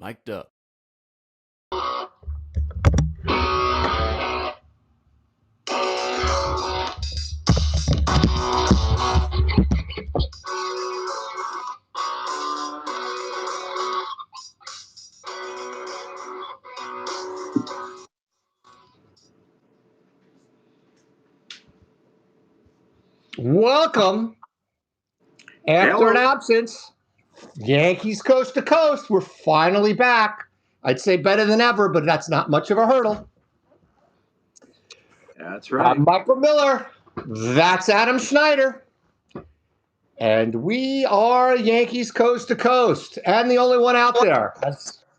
Mic'd up. Welcome. After an absence, Yankees coast to coast. We're finally back. I'd say better than ever, but that's not much of a hurdle. That's right. I'm Michael Miller. That's Adam Schneider. And we are Yankees coast to coast, and the only one out there.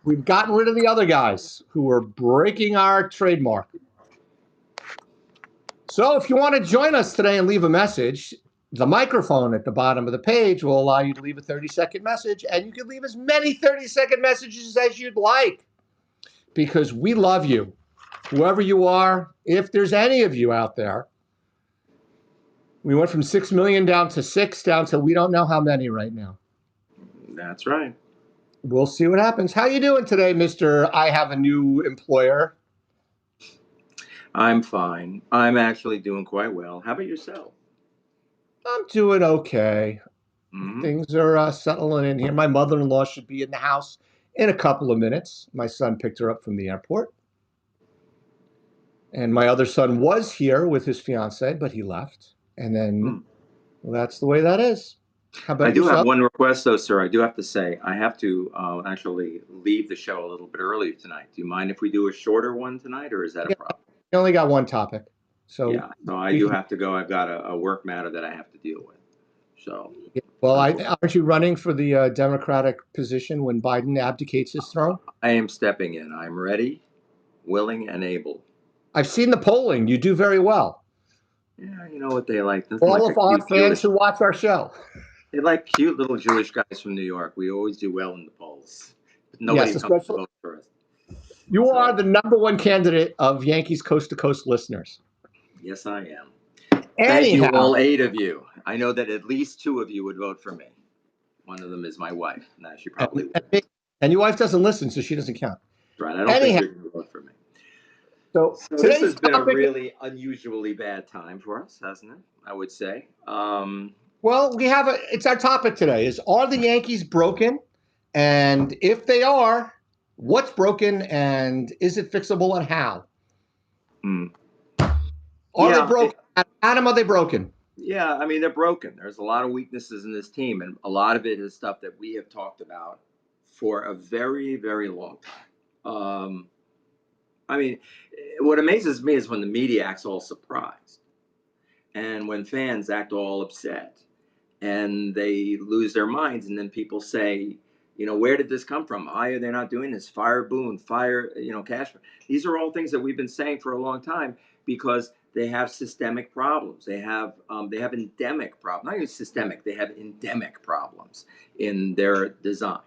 We've gotten rid of the other guys who were breaking our trademark. So if you want to join us today and leave a message, the microphone at the bottom of the page will allow you to leave a 30-second message, and you can leave as many 30-second messages as you'd like, because we love you, whoever you are. If there's any of you out there, we went from 6 million down to 6, down to we don't know how many right now. That's right. We'll see what happens. How you doing today, Mr. I have a new employer? I'm fine. I'm actually doing quite well. How about yourself? I'm doing okay. Mm-hmm. Things are settling in here. My mother-in-law should be in the house in a couple of minutes. My son picked her up from the airport. And my other son was here with his fiance, but he left. And then well, that's the way that is. How about I do yourself? have one request, though, sir. I do have to say I have to actually leave the show a little bit early tonight. Do you mind if we do a shorter one tonight, or is that a problem? You only got one topic. So yeah, so I do have to go. I've got a work matter that I have to deal with. So, well, aren't you running for the Democratic position when Biden abdicates his throne? I am stepping in. I'm ready, willing, and able. I've seen the polling. You do very well. Yeah, you know what they like. All of our fans who watch our show. They like cute little Jewish guys from New York. We always do well in the polls. But nobody comes to vote for us. You are the number one candidate of Yankees Coast to Coast listeners. Yes, I am. Thank you, all 8 of you. I know that at least 2 of you would vote for me. One of them is my wife. Now, she probably would. And your wife doesn't listen, so she doesn't count. Right. I don't think you're going to vote for me. So this has been a really unusually bad time for us, hasn't it? I would say. Well, it's our topic today is, are the Yankees broken? And if they are, what's broken, and is it fixable, and how? Are they broken? Adam, are they broken? Yeah, I mean, they're broken. There's a lot of weaknesses in this team, and a lot of it is stuff that we have talked about for a very, very long time. I mean, what amazes me is when the media acts all surprised, and when fans act all upset, and they lose their minds, and then people say, where did this come from? Why are they not doing this? Fire Boone, fire, Cashman. These are all things that we've been saying for a long time, because they have systemic problems. They have endemic problems. Not even systemic. They have endemic problems in their design,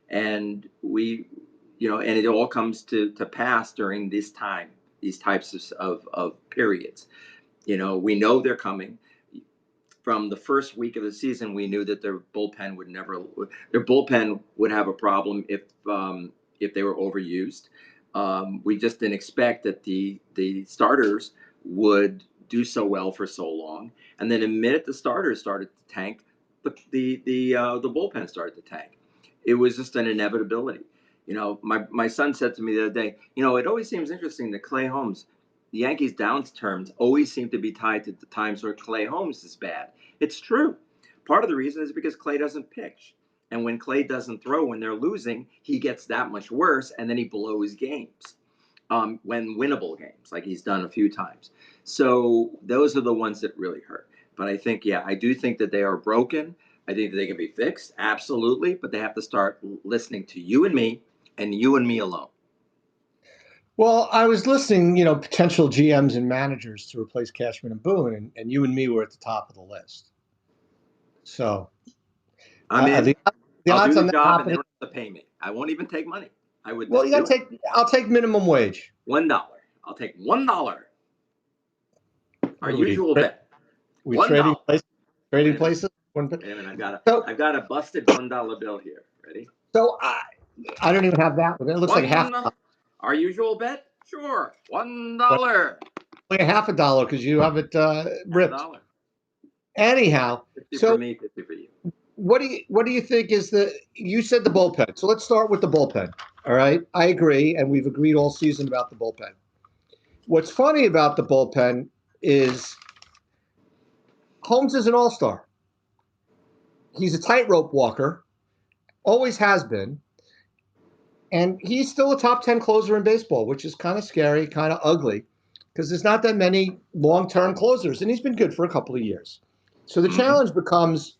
and and it all comes to pass during this time. These types of periods. We know they're coming. From the first week of the season, we knew that their bullpen would have a problem if they were overused. We just didn't expect that the starters would do so well for so long, and then the minute the starters started to tank, the bullpen started to tank. It was just an inevitability. My son said to me the other day, it always seems interesting that Clay Holmes, the Yankees' downturns always seem to be tied to the times where Clay Holmes is bad. It's true. Part of the reason is because Clay doesn't pitch. And when Clay doesn't throw when they're losing, he gets that much worse, and then he blows games, when winnable games, like he's done a few times. So those are the ones that really hurt. But I think, I do think that they are broken. I think that they can be fixed, absolutely. But they have to start listening to you and me, and you and me alone. Well, I was listening, potential GMs and managers to replace Cashman and Boone, and you and me were at the top of the list. So, I'm in. The I'll odds do on the that job, happening, and they don't have to pay me. I won't even take money. I would. Well, I'll take minimum wage. $1. I'll take $1. Our usual bet. We trading places. Trading places. Wait a minute, I've got a busted $1 bill here. Ready? So I don't even have that one. It looks like half Our usual bet? Sure. like $1. half a dollar because you have it Half a ripped. dollar. Anyhow, 50 for so me, 50 for you. what do you think is you said the bullpen. So let's start with the bullpen. All right. I agree, and we've agreed all season about the bullpen. What's funny about the bullpen is Holmes is an all-star. He's a tightrope walker, always has been, and he's still a top 10 closer in baseball, which is kind of scary, kind of ugly, because there's not that many long-term closers, and he's been good for a couple of years. So the challenge becomes,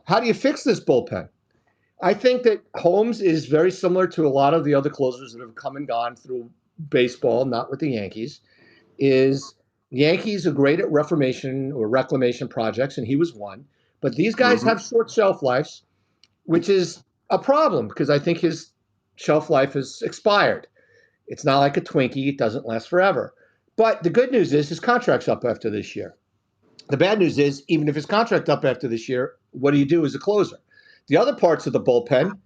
how do you fix this bullpen? I think that Holmes is very similar to a lot of the other closers that have come and gone through baseball, not with the Yankees. Is Yankees are great at reformation or reclamation projects, and he was one. But these guys have short shelf lives, which is a problem because I think his shelf life is expired. It's not like a Twinkie, it doesn't last forever. But the good news is his contract's up after this year. The bad news is, even if his contract up after this year, what do you do as a closer? The other parts of the bullpen,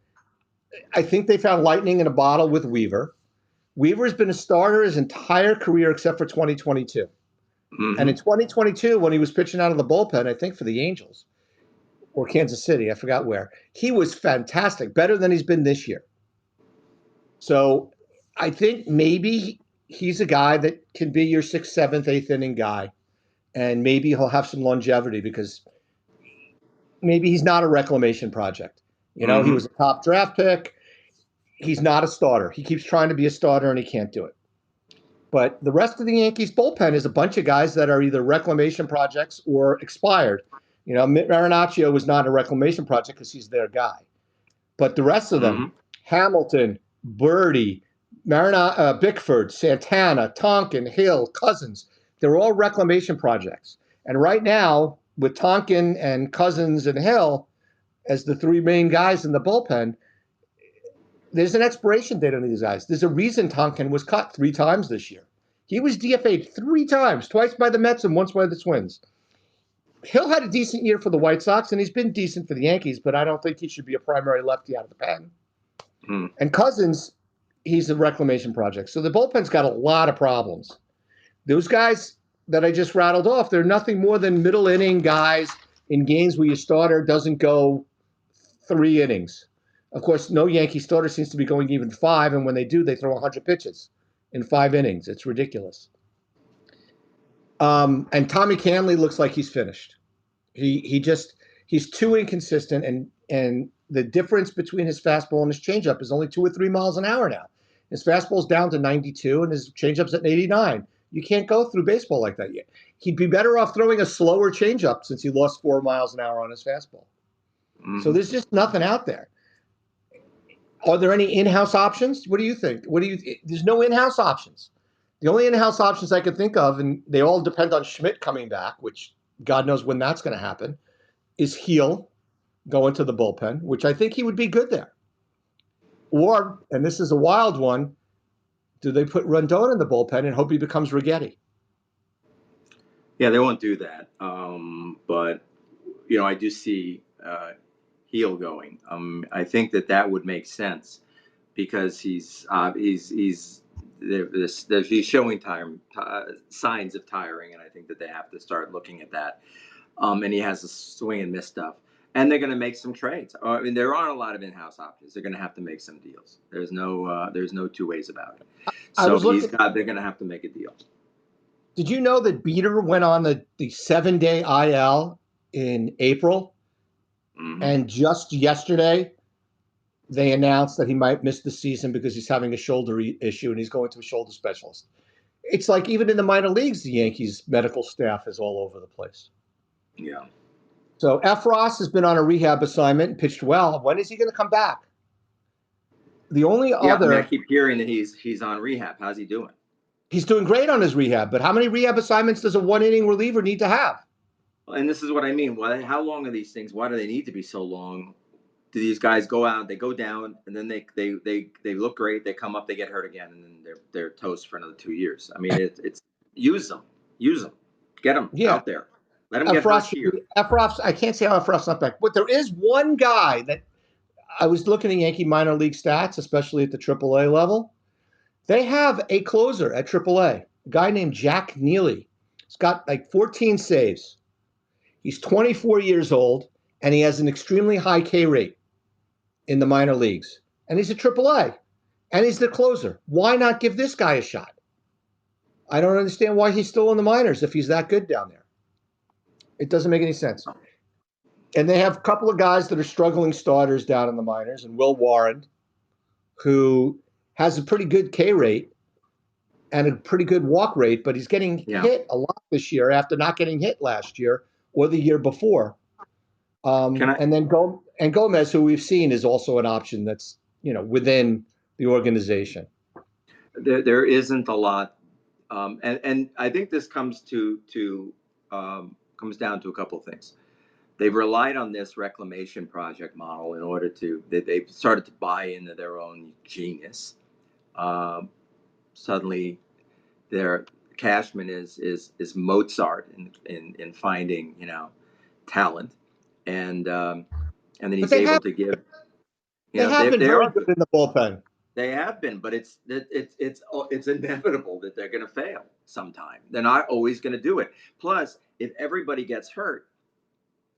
I think they found lightning in a bottle with Weaver. Weaver's been a starter his entire career except for 2022. And in 2022, when he was pitching out of the bullpen, I think for the Angels or Kansas City, I forgot where, he was fantastic, better than he's been this year. So I think maybe he's a guy that can be your sixth, seventh, eighth inning guy. And maybe he'll have some longevity because maybe he's not a reclamation project. You know, he was a top draft pick. He's not a starter. He keeps trying to be a starter and he can't do it. But the rest of the Yankees bullpen is a bunch of guys that are either reclamation projects or expired. You know, Marinaccio was not a reclamation project because he's their guy. But the rest of them, Hamilton, Birdie, Bickford, Santana, Tonkin, Hill, Cousins, they're all reclamation projects. And right now, with Tonkin and Cousins and Hill as the three main guys in the bullpen, there's an expiration date on these guys. There's a reason Tonkin was cut 3 times this year. He was DFA'd 3 times, twice by the Mets and once by the Twins. Hill had a decent year for the White Sox, and he's been decent for the Yankees, but I don't think he should be a primary lefty out of the pen. And Cousins, he's a reclamation project. So the bullpen's got a lot of problems. Those guys that I just rattled off, they're nothing more than middle inning guys in games where your starter doesn't go 3 innings. Of course, no Yankee starter seems to be going even 5, and when they do, they throw 100 pitches in 5 innings. It's ridiculous. And Tommy Canley looks like he's finished. He's too inconsistent, and the difference between his fastball and his changeup is only 2 or 3 miles an hour now. His fastball's down to 92, and his changeup's at 89. You can't go through baseball like that yet. He'd be better off throwing a slower changeup since he lost 4 miles an hour on his fastball. So there's just nothing out there. Are there any in-house options? What do you think? There's no in-house options. The only in-house options I can think of, and they all depend on Schmidt coming back, which God knows when that's going to happen, is Heel going to the bullpen, which I think he would be good there. Or, and this is a wild one, do they put Rondon in the bullpen and hope he becomes Righetti? Yeah, they won't do that. But, you know, I do see Heel going. I think that would make sense because he's showing signs of tiring, and I think that they have to start looking at that. And he has a swing and miss stuff. And they're going to make some trades. I mean, there aren't a lot of in-house options. They're going to have to make some deals. There's no 2 ways about it. So they're going to have to make a deal. Did you know that Beater went on the 7-day IL in April? And just yesterday, they announced that he might miss the season because he's having a shoulder issue and he's going to a shoulder specialist. It's like even in the minor leagues, the Yankees medical staff is all over the place. Yeah. So Efros has been on a rehab assignment and pitched well. When is he going to come back? The only other... I keep hearing that he's on rehab. How's he doing? He's doing great on his rehab, but how many rehab assignments does a 1-inning reliever need to have? And this is what I mean. How long are these things? Why do they need to be so long? Do these guys go out, they go down, and then they look great, they come up, they get hurt again, and then they're toast for another 2 years? I mean, it's use them, get them out there, let them get hurt here. Efros, I can't say how Efros not back, but there is one guy that I was looking at Yankee minor league stats, especially at the AAA level. They have a closer at AAA, a guy named Jack Neely. He's got like 14 saves. He's 24 years old, and he has an extremely high K rate in the minor leagues. And he's a AAA, and he's the closer. Why not give this guy a shot? I don't understand why he's still in the minors if he's that good down there. It doesn't make any sense. And they have a couple of guys that are struggling starters down in the minors, and Will Warren, who has a pretty good K rate and a pretty good walk rate, but he's getting hit a lot this year after not getting hit last year or the year before. And then Gomez, who we've seen, is also an option that's within the organization. There isn't a lot, and I think this comes comes down to a couple of things. They've relied on this reclamation project model in order to they've started to buy into their own genius. Suddenly, their Cashman is Mozart in finding talent, and then he's able to give. They have been very good in the bullpen. They have been, but it's inevitable that they're going to fail sometime. They're not always going to do it. Plus, if everybody gets hurt,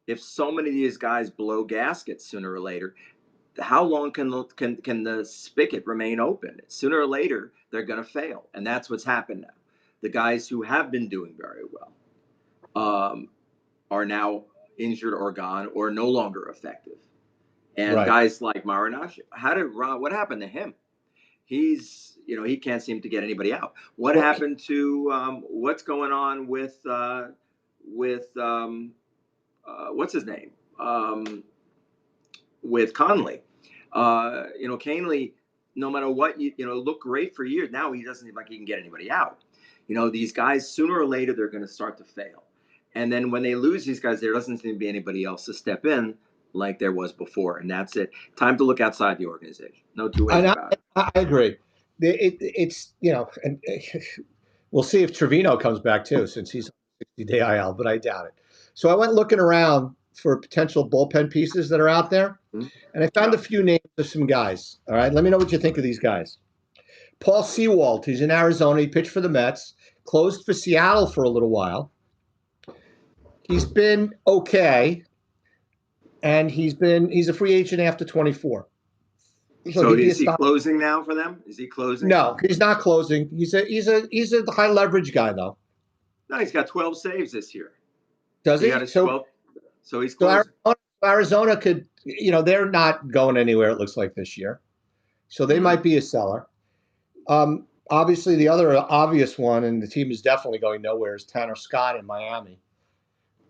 if so many of these guys blow gaskets sooner or later, how long can the spigot remain open? Sooner or later, they're going to fail, and that's what's happened now. The guys who have been doing very well are now injured or gone or no longer effective. And guys like Marinaccio, what happened to him? He's he can't seem to get anybody out. What happened to what's going on with what's his name with Conley? Canley, no matter what looked great for years. Now he doesn't seem like he can get anybody out. These guys sooner or later they're going to start to fail, and then when they lose these guys, there doesn't seem to be anybody else to step in like there was before, and that's it. Time to look outside the organization. No two ways about it. I agree. It's and we'll see if Trevino comes back too, since he's on 60-day IL, but I doubt it. So I went looking around for potential bullpen pieces that are out there, and I found a few names of some guys. All right, let me know what you think of these guys. Paul Sewald, he's in Arizona. He pitched for the Mets, closed for Seattle for a little while. He's been okay, and he's a free agent after 24. So is he closing now for them? Is he closing? No, he's not closing. He's a high leverage guy though. No, he's got 12 saves this year. Does he? So he's closing. Arizona could, they're not going anywhere. It looks like this year, so they might be a seller. Obviously, the other obvious one, and the team is definitely going nowhere, is Tanner Scott in Miami,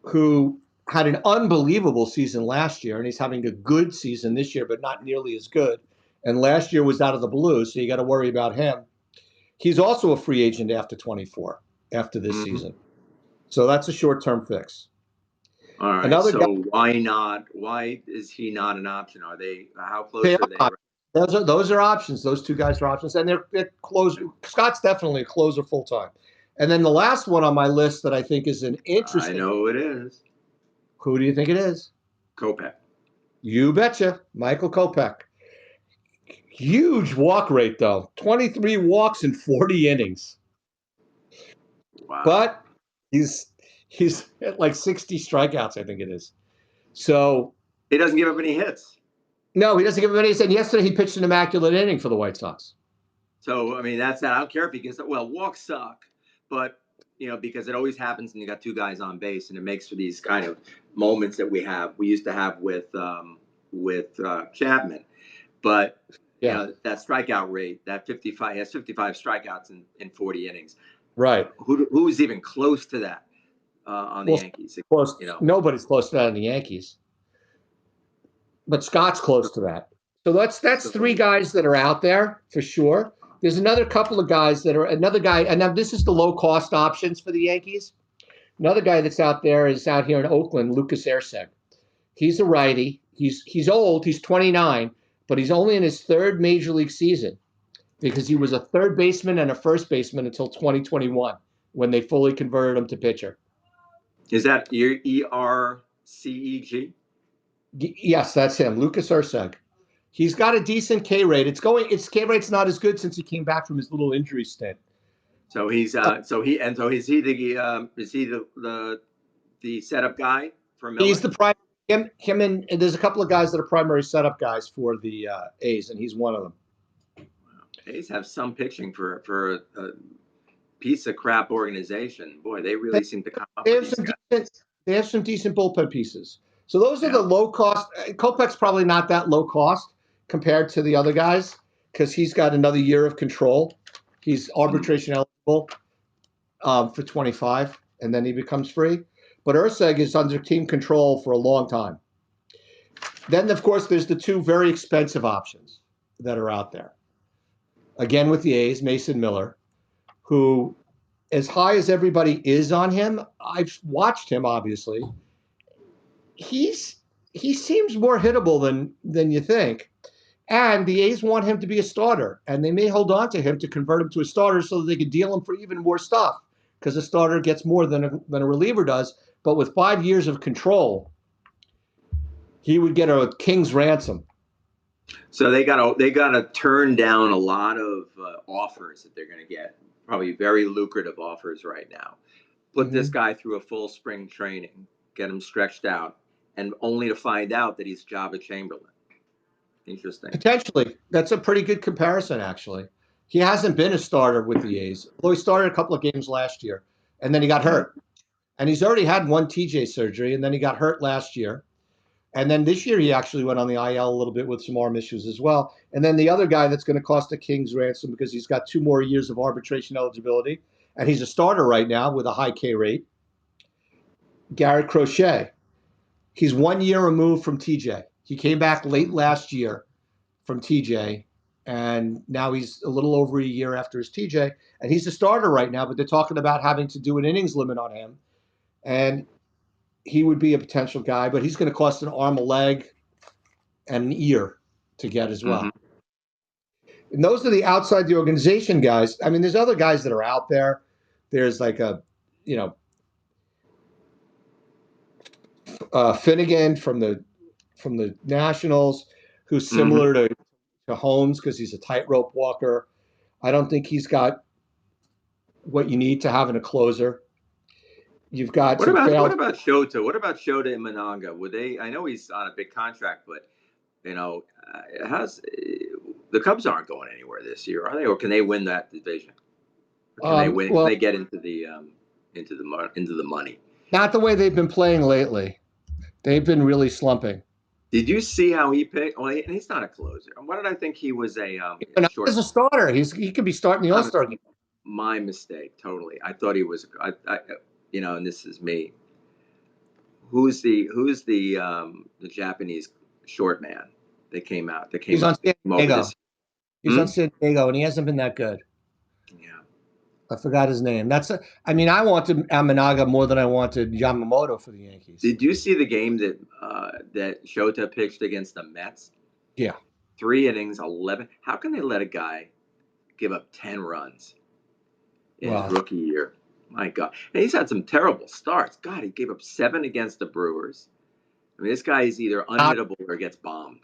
who had an unbelievable season last year, and he's having a good season this year, but not nearly as good. And last year was out of the blue, so you got to worry about him. He's also a free agent after 24, after this season. So that's a short-term fix. All right. Why not? Why is he not an option? How close are they? Those are options. Those two guys are options, and they're closer. Scott's definitely a closer full time. And then the last one on my list that I think is an interesting. I know who it is. Who do you think it is? Kopech. You betcha, Michael Kopech. Huge walk rate though, 23 walks in 40 innings. Wow. But he's at like 60 strikeouts, I think it is. So he doesn't give up any hits. No, he doesn't give up any hits. And yesterday he pitched an immaculate inning for the White Sox. So I mean, that's that. I don't care if he gets walks suck, but because it always happens when you got two guys on base, and it makes for these kind of moments that we used to have with Chapman. But that strikeout rate, that 55, he has 55 strikeouts in 40 innings. Right. Who's even close to that on the Yankees? Close. Nobody's close to that on the Yankees. But Scott's close to that. So that's three guys that are out there for sure. There's another couple of guys and now this is the low-cost options for the Yankees. Another guy that's out there is out here in Oakland, Lucas Erceg. He's a righty. He's old. He's 29, but he's only in his third major league season because he was a third baseman and a first baseman until 2021 when they fully converted him to pitcher. Is that ERCEG? Yes, that's him, Lucas Erceg. He's got a decent K rate. Its K rate's not as good since he came back from his little injury stint. So he's is he the setup guy for He's Miller? the prime. Him, and there's a couple of guys that are primary setup guys for the A's, and he's one of them. A's have some pitching for a piece of crap organization. Boy, they really They, seem to come up they with have these some guys. they have some decent bullpen pieces. So those are the Yeah. low cost. Kopech's probably not that low cost compared to the other guys because he's got another year of control. He's arbitration eligible for 25, and then he becomes free. But Urseg is under team control for a long time. Then, of course, there's the two very expensive options that are out there. Again, with the A's, Mason Miller, who, as high as everybody is on him, I've watched him, obviously. He seems more hittable than you think. And the A's want him to be a starter, and they may hold on to him to convert him to a starter so that they can deal him for even more stuff because a starter gets more than a reliever does. But with 5 years of control, he would get a king's ransom. So they gotta turn down a lot of offers that they're going to get, probably very lucrative offers right now. Put this guy through a full spring training, get him stretched out, and only to find out that he's Java Chamberlain. Interesting. Potentially, that's a pretty good comparison, actually. He hasn't been a starter with the A's, although he started a couple of games last year, and then he got hurt. And he's already had one TJ surgery, and then he got hurt last year. And then this year, he actually went on the IL a little bit with some arm issues as well. And then the other guy that's going to cost a king's ransom because he's got 2 more years of arbitration eligibility, and he's a starter right now with a high K rate, Garrett Crochet. He's 1 year removed from TJ. He came back late last year from TJ, and now he's a little over a year after his TJ, and he's a starter right now, but they're talking about having to do an innings limit on him. And he would be a potential guy, but he's going to cost an arm, a leg, and an ear to get as well. And those are the outside the organization guys. I mean, there's other guys that are out there. There's like Finnegan from the Nationals, who's similar to Holmes because he's a tightrope walker. I don't think he's got what you need to have in a closer. You've got What some about failed. Shota? What about Shota and Mananga? Would they? I know he's on a big contract, but you know, how's the Cubs aren't going anywhere this year, are they? Or can they win that division? Or can they win? Well, Can they get into the money? not the way they've been playing lately. They've been really slumping. Did you see how he picked? Well, he's not a closer. Why did I think he was a short? As a starter, he could be starting the All-Star game. My mistake, totally. I thought he was. And this is me. Who's the Japanese short man that came out? That came He's on San Diego. He's on San Diego, and he hasn't been that good. Yeah. I forgot his name. I wanted Amanaga more than I wanted Yamamoto for the Yankees. Did you see the game that Shota pitched against the Mets? Yeah. 3 innings, 11. How can they let a guy give up 10 runs in his rookie year? My God. And he's had some terrible starts. God, he gave up 7 against the Brewers. I mean, this guy is either unhittable or gets bombed.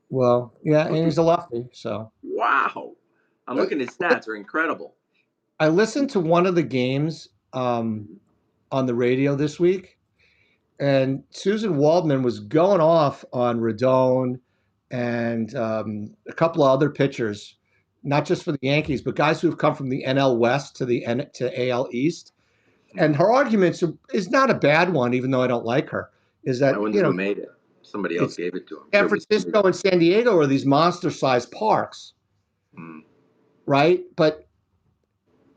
Well, yeah, and he's a lefty, so. Wow. I'm looking at his stats. Are incredible. I listened to one of the games on the radio this week, and Susan Waldman was going off on Rodon and a couple of other pitchers, not just for the Yankees, but guys who have come from the NL West to AL East. And her argument is not a bad one, even though I don't like her. Is that I wonder who made it? Somebody else gave it to him. San Francisco and San Diego are these monster-sized parks, right? But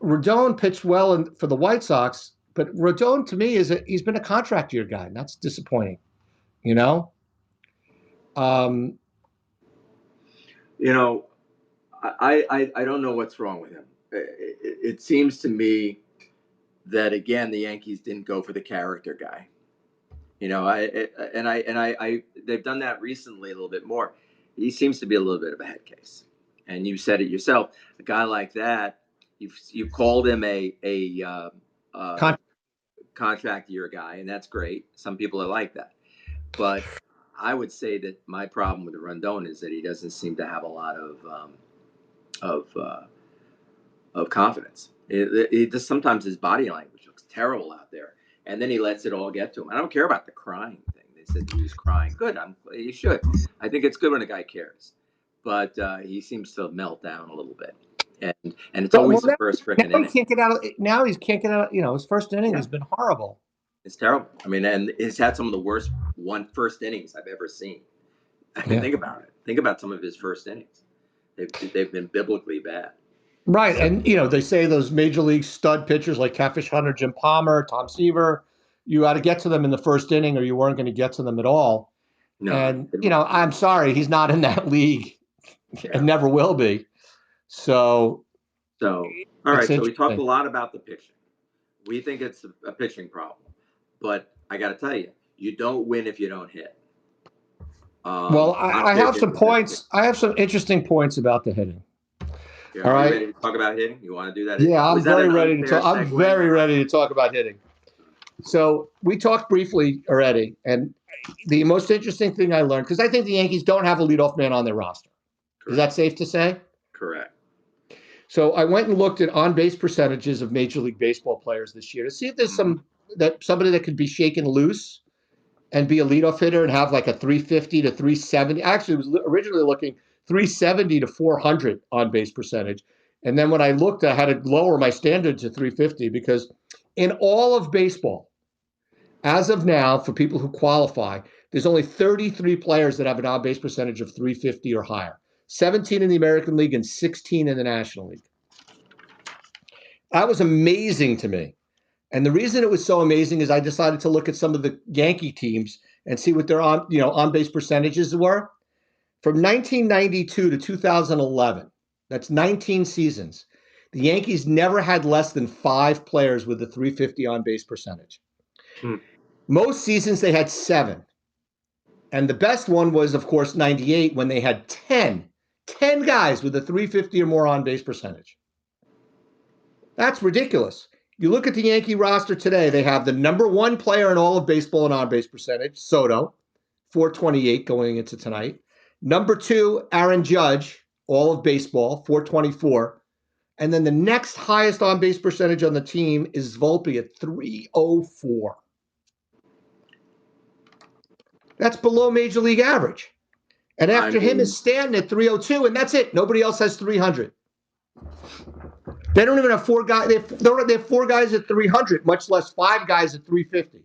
Rodon pitched well for the White Sox, but Rodon to me he's been a contract year guy, and that's disappointing. You know. I don't know what's wrong with him. It seems to me that again the Yankees didn't go for the character guy. They've done that recently a little bit more. He seems to be a little bit of a head case, and you said it yourself. A guy like that, you've called him a contract year guy, and that's great. Some people are like that, but I would say that my problem with Rondon is that he doesn't seem to have a lot of uh, of confidence. It just sometimes his body language looks terrible out there, and then he lets it all get to him. I don't care about the crying thing. They said he was crying. Good, he should. I think it's good when a guy cares, but he seems to melt down a little bit, and it's Well, always the first now freaking he inning. can't get out. Now he can't get out. His first inning Yeah, has been horrible. it's terrible. I mean, and he's had some of the worst first innings I've ever seen. I mean, Yeah. think about it. Think about some of his first innings. They've been biblically bad. Right. So And, they say those major league stud pitchers like Catfish Hunter, Jim Palmer, Tom Seaver, you got to get to them in the first inning or you weren't going to get to them at all. no, And, I'm sorry, he's not in that league yeah. and never will be. So So all it's right. So we talked interesting. a lot about the pitching. We think it's a pitching problem, but I got to tell you, you don't win if you don't hit. Well, Hot I take have at some the fifth pitch. points. I have some interesting points about the hitting. Yeah, All are you right. ready to talk about hitting? You want to do that? Yeah, Was I'm that very an ready to unfair talk. I'm segue? very ready to talk about hitting. So we talked briefly already, and the most interesting thing I learned, because I think the Yankees don't have a leadoff man on their roster. Is Correct. that safe to say? Correct. So I went and looked at on-base percentages of Major League Baseball players this year to see if there's somebody that could be shaken loose and be a leadoff hitter and have like a 350 to 370. Actually, it was originally looking 370 to 400 on-base percentage. And then when I looked, I had to lower my standard to 350 because in all of baseball, as of now, for people who qualify, there's only 33 players that have an on-base percentage of 350 or higher. 17 in the American League and 16 in the National League. That was amazing to me. And the reason it was so amazing is I decided to look at some of the Yankee teams and see what their on-base percentages were. From 1992 to 2011, that's 19 seasons. The Yankees never had less than 5 players with a 350 on-base percentage. Hmm. Most seasons they had 7. And the best one was, of course, 98 when they had 10 guys with a 350 or more on base percentage. That's ridiculous. You look at the Yankee roster today, they have the number 1 player in all of baseball in on base percentage, Soto, 428 going into tonight. Number 2, Aaron Judge, all of baseball, 424. And then the next highest on base percentage on the team is Volpe at 304. That's below major league average. And I after him mean, is Stanton at 302, and that's it. Nobody else has 300. They don't even have 4 guys. They have 4 guys at 300, much less 5 guys at 350.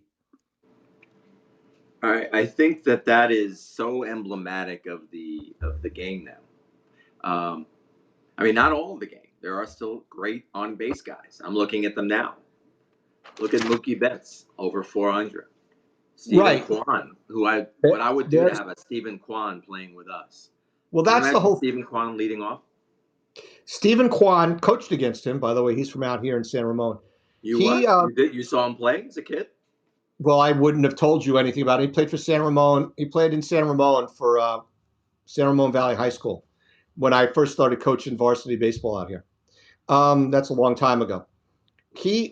I think that is so emblematic of the game now. I mean, not all of the game. There are still great on base guys. I'm looking at them now. Look at Mookie Betts, over 400. Stephen Right. Kwan, what I would do to There's, have a Stephen Kwan playing with us. well, Can you that's the imagine whole. Stephen Kwan leading off? Stephen Kwan coached against him. By the way, he's from out here in San Ramon. You He, what? You did? You saw him play as a kid? well, I wouldn't have told you anything about it. He played for San Ramon. He played in San Ramon for San Ramon Valley High School when I first started coaching varsity baseball out here. That's a long time ago.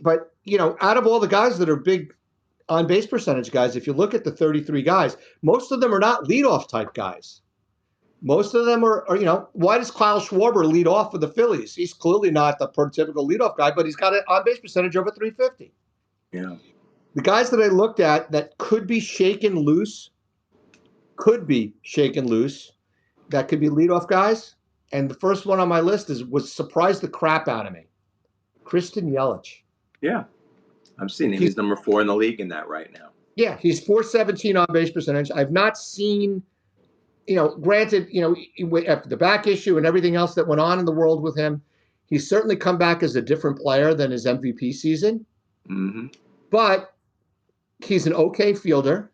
But out of all the guys that are big on base percentage guys, if you look at the 33 guys, most of them are not leadoff type guys. Most of them are why does Kyle Schwarber lead off for the Phillies? He's clearly not the prototypical leadoff guy, but he's got an on base percentage over 350. Yeah. The guys that I looked at that could be shaken loose, that could be leadoff guys. And the first one on my list was surprised the crap out of me. Christian Yelich. Yeah. I'm seeing him. He's He's number 4 in the league in that right now. Yeah, he's 417 on base percentage. I've not seen, granted, after the back issue and everything else that went on in the world with him, he's certainly come back as a different player than his MVP season. Mm-hmm. But he's an okay fielder.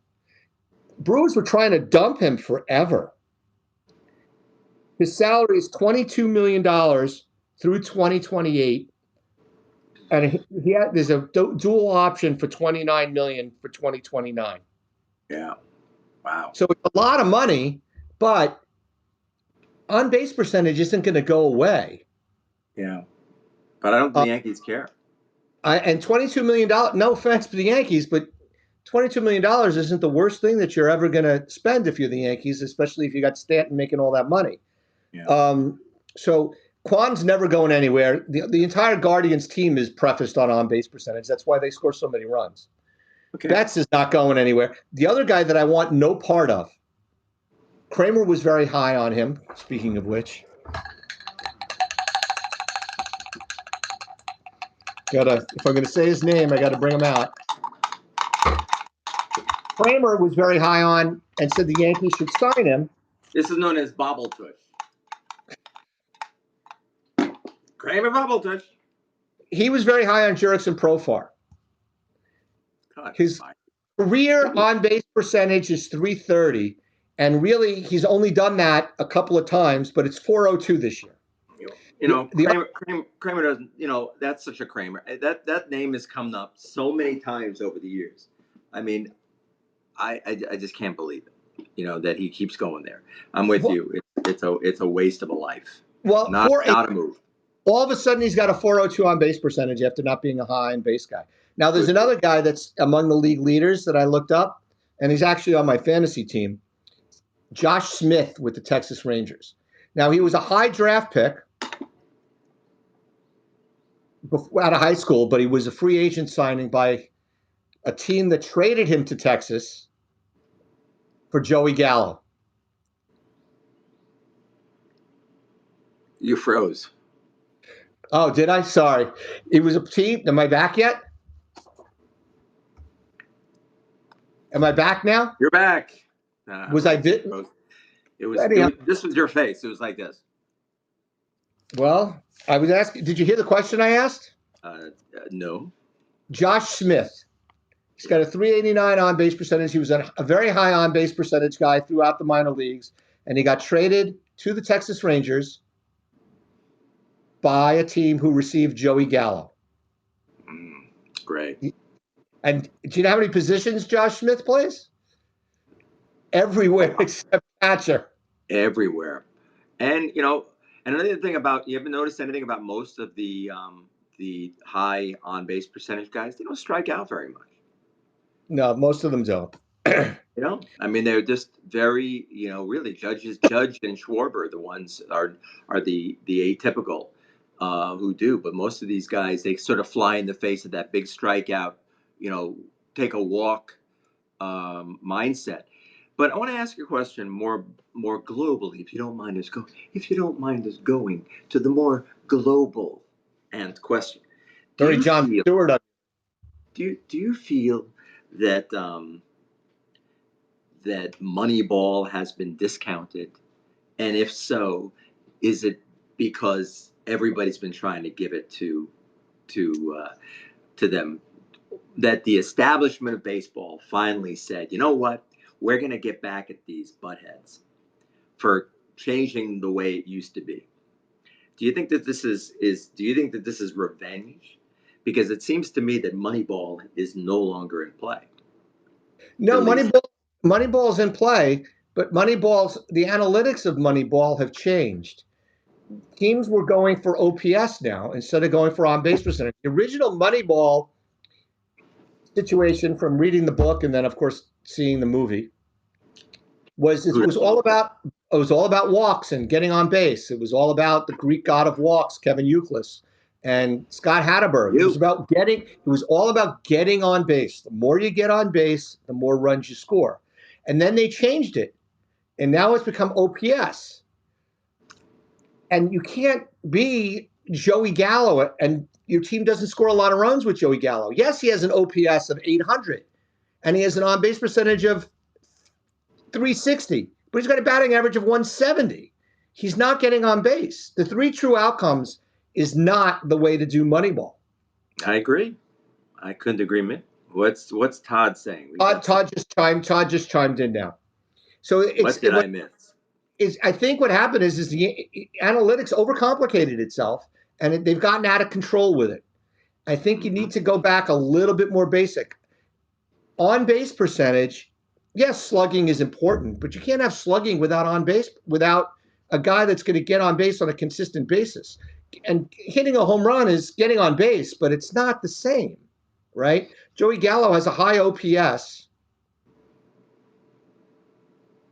Brewers were trying to dump him forever. His salary is $22 million through 2028. And there's a dual option for $29 million for 2029. Yeah. Wow. So it's a lot of money, but on base percentage isn't going to go away. Yeah. But I don't think the Yankees care. And $22 million, no offense to the Yankees, but $22 million isn't the worst thing that you're ever going to spend if you're the Yankees, especially if you got Stanton making all that money. Yeah. So Kwan's never going anywhere. The entire Guardians team is prefaced on base percentage. That's why they score so many runs. Okay. Betts is not going anywhere. The other guy that I want no part of, Kramer was very high on him, speaking of which. If I'm going to say his name, I got to bring him out. Kramer was very high on and said the Yankees should sign him. This is known as Bobble Tush. Kramer Bobble Tush. He was very high on Jurickson Profar. God, his career on-base percentage is .330, and really he's only done that a couple of times, but it's .402 this year. Kramer doesn't. That's such a Kramer. That name has come up so many times over the years. I mean, I just can't believe it. That he keeps going there. I'm with you. It's a waste of a life. Well, not a move. All of a sudden, he's got a .402 on base percentage after not being a high on base guy. Now, there's another guy that's among the league leaders that I looked up, and he's actually on my fantasy team, Josh Smith with the Texas Rangers. Now, he was a high draft pick out of high school, but he was a free agent signing by a team that traded him to Texas for Joey Gallo. You froze. Oh, did I? Sorry. It was a team. Am I back yet? Am I back now? You're back. Was I? This was your face. It was like this. Well, I was asking. Did you hear the question I asked? No. Josh Smith. He's got a .389 on base percentage. He was a very high on base percentage guy throughout the minor leagues, and he got traded to the Texas Rangers by a team who received Joey Gallo. Great. And do you know how many positions Josh Smith plays? Everywhere except catcher. Everywhere. And another thing about, you ever noticed anything about most of the high on base percentage guys? They don't strike out very much. No, most of them don't. I mean, they're just very, really Judge and Schwarber, the ones are the atypical who do. But most of these guys, they sort of fly in the face of that big strikeout, take a walk mindset. But I want to ask you a question more globally, if you don't mind us going to the more global question. Very John Stewart. Do you feel that that Moneyball has been discounted? And if so, is it because everybody's been trying to give it to them, that the establishment of baseball finally said, you know what, we're going to get back at these buttheads for changing the way it used to be? Do you think that this is revenge? Because it seems to me that Moneyball is no longer in play. No, Moneyball's in play, but the analytics of Moneyball have changed. Teams were going for OPS now instead of going for on-base percentage. The original Moneyball situation, from reading the book and then, of course, seeing the movie, was all about walks and getting on base. It was all about the Greek god of walks, Kevin Euclid, and Scott Hatteberg. It was all about getting on base. The more you get on base, the more runs you score. And then they changed it, and now it's become OPS. And you can't be Joey Gallo, and your team doesn't score a lot of runs with Joey Gallo. Yes, he has an OPS of 800, and he has an on-base percentage of 360, but he's got a batting average of 170. He's not getting on base. The three true outcomes is not the way to do Moneyball. I agree. I couldn't agree more. What's Todd saying? Todd just chimed in now. So what did I miss? I think what happened is the analytics overcomplicated itself, and they've gotten out of control with it. I think you need to go back a little bit more basic. On base percentage, yes, slugging is important, but you can't have slugging without a guy that's going to get on base on a consistent basis. And hitting a home run is getting on base, but it's not the same, right? Joey Gallo has a high OPS,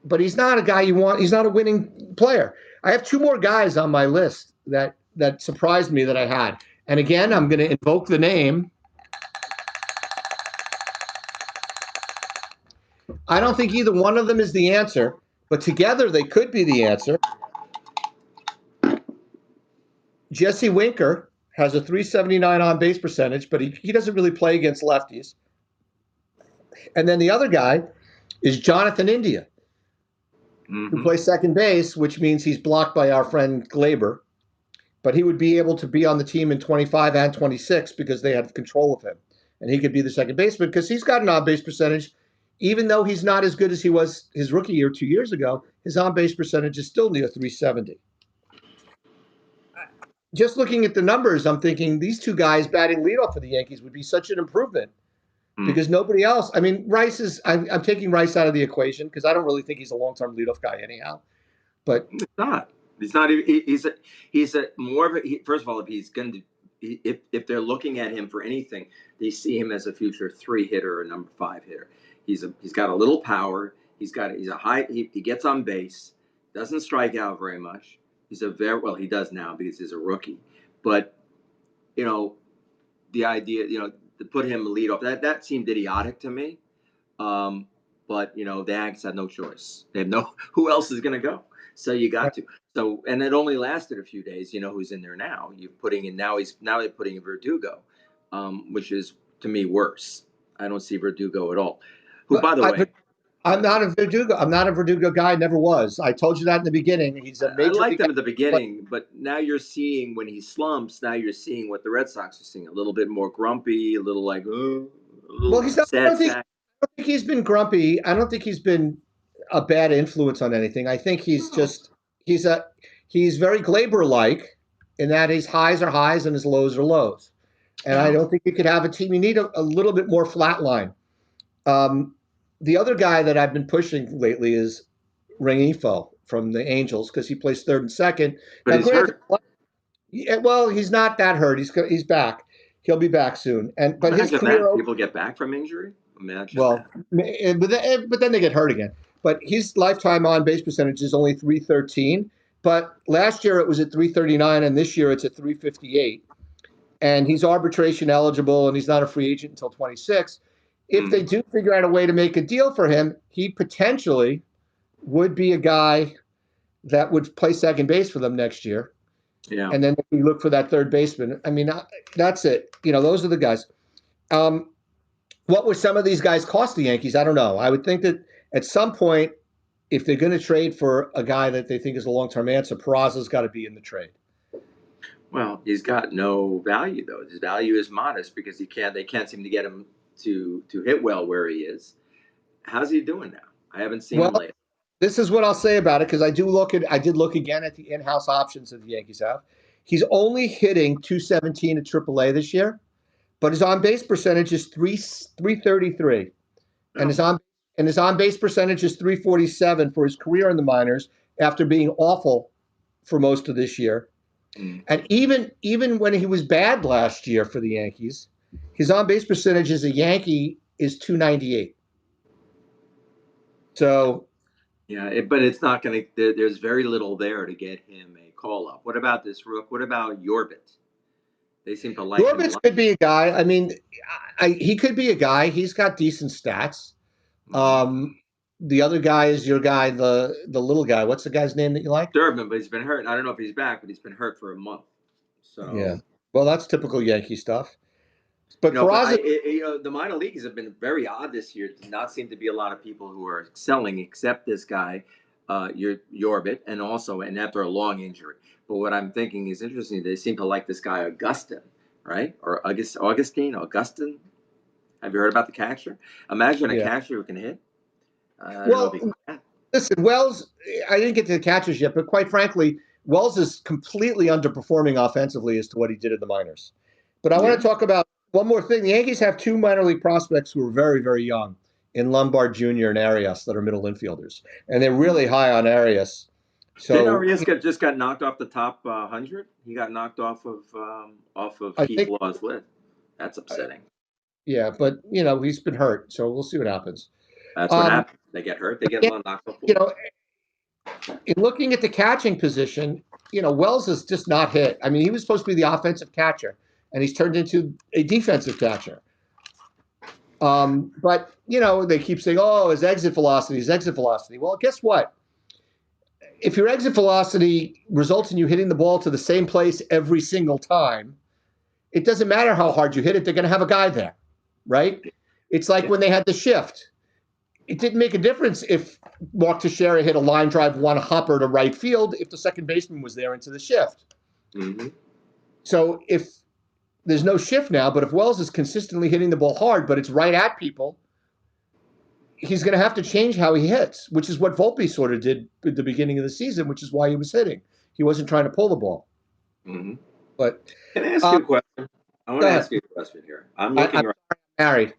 but he's not a guy you want. He's not a winning player. I have two more guys on my list that surprised me that I had. And again, I'm going to invoke the name. I don't think either one of them is the answer, but together they could be the answer. Jesse Winker has a 379 on base percentage, but he doesn't really play against lefties. And then the other guy is Jonathan India, who plays second base, which means he's blocked by our friend Glaber. But he would be able to be on the team in 25 and 26 because they have control of him. And he could be the second baseman because he's got an on base percentage. Even though he's not as good as he was his rookie year 2 years ago, his on base percentage is still near 370. Just looking at the numbers, I'm thinking these two guys batting leadoff for the Yankees would be such an improvement because nobody else. I mean, Rice is. I'm taking Rice out of the equation because I don't really think he's a long-term leadoff guy anyhow. But He's not. He's not. He's a more of a. First of all, if he's going to, if they're looking at him for anything, they see him as a future 3 hitter or number 5 hitter. He's got a little power. He's a high. He gets on base. Doesn't strike out very much. He's a very well. He does now because he's a rookie. But you know, the idea, to put him lead off, that seemed idiotic to me. But the Yankees had no choice. They have no. Who else is going to go? So you got to. So, and it only lasted a few days. You know who's in there now. You're putting in now. They're putting in Verdugo, which is to me worse. I don't see Verdugo at all. Who, by the way, I'm not a Verdugo. I'm not a Verdugo guy. Never was. I told you that in the beginning. He's a major. I liked him at the beginning, but now you're seeing when he slumps. Now you're seeing what the Red Sox are seeing. A little bit more grumpy. A little like, a little Well, he's not. sad sack. I don't think he's been grumpy. I don't think he's been a bad influence on anything. I think he's just he's very Glaber-like in that his highs are highs and his lows are lows. And I don't think you could have a team. You need a little bit more flat line. The other guy that I've been pushing lately is Rengifo from the Angels because he plays third and second. But Now, he's granted, hurt. yeah, well, he's not that hurt. He's back. He'll be back soon. But his career. People get back from injury. Imagine Well, but then they get hurt again. But his lifetime on base percentage is only 313. But last year it was at 339, and this year it's at 358. And he's arbitration eligible, and he's not a free agent until 26. If they do figure out a way to make a deal for him, he potentially would be a guy that would play second base for them next year. Yeah. And then we look for that third baseman. I mean, that's it. Those are the guys. What would some of these guys cost the Yankees? I don't know. I would think that at some point, if they're going to trade for a guy that they think is a long-term answer, Peraza's got to be in the trade. Well, he's got no value though. His value is modest because they can't seem to get him to hit well where he is. How's he doing now? I haven't seen him lately. This is what I'll say about it because I did look again at the in-house options that the Yankees have. He's only hitting 217 at AAA this year, but his on-base percentage is 333, and his on-base percentage is 347 for his career in the minors after being awful for most of this year. And even when he was bad last year for the Yankees, his on-base percentage as a Yankee is 298. So yeah, but it's not going to. There's very little there to get him a call up. What about this Rook? What about Yorbit? They seem to like him. Yorbit could be a guy. I mean, he could be a guy. He's got decent stats. The other guy is your guy, the little guy. What's the guy's name that you like? Durbin, but he's been hurt. I don't know if he's back, but he's been hurt for a month. So yeah, well, that's typical Yankee stuff. But the minor leagues have been very odd this year. Does not seem to be a lot of people who are excelling, except this guy, Yorbit, and after a long injury. But what I'm thinking is interesting. They seem to like this guy Augustin, right? Or Augustine. Have you heard about the catcher? Imagine a catcher who can hit. Listen, Wells. I didn't get to the catchers yet, but quite frankly, Wells is completely underperforming offensively as to what he did in the minors. But I want to talk about one more thing. The Yankees have two minor league prospects who are very, very young in Lombard Jr. and Arias that are middle infielders, and they're really high on Arias. So Arias just got knocked off the top 100. He got knocked off of Keith Law's list. That's upsetting. Yeah, but he's been hurt, so we'll see what happens. That's what Um, happens. They get hurt. They get yeah, knocked off the you floor. know, in looking at the catching position, Wells is just not hit. I mean, he was supposed to be the offensive catcher, and he's turned into a defensive catcher. But they keep saying, "Oh, his exit velocity, his exit velocity." Well, guess what? If your exit velocity results in you hitting the ball to the same place every single time, it doesn't matter how hard you hit it. They're going to have a guy there, right? It's like Yeah. when they had the shift. It didn't make a difference if Mark Teixeira hit a line drive one hopper to right field if the second baseman was there into the shift. Mm-hmm. So if there's no shift now, but if Wells is consistently hitting the ball hard, but it's right at people, he's going to have to change how he hits, which is what Volpe sort of did at the beginning of the season, which is why he was hitting. He wasn't trying to pull the ball. Mm-hmm. But Can I ask you a question? I want go to ahead. ask you a question here. I'm married.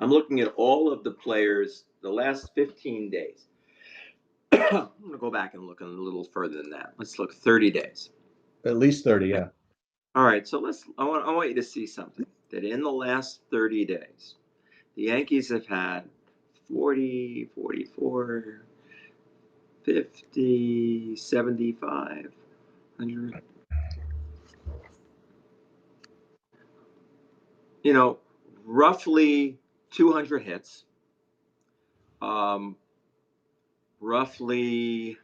I'm looking at all of the players the last 15 days. I'm going to go back and look a little further than that. Let's look 30 days. At least 30, Okay. yeah. All right. So I want you to see something that in the last 30 days, the Yankees have had 40, 44, 50, 75, 100. Roughly 200 hits. Roughly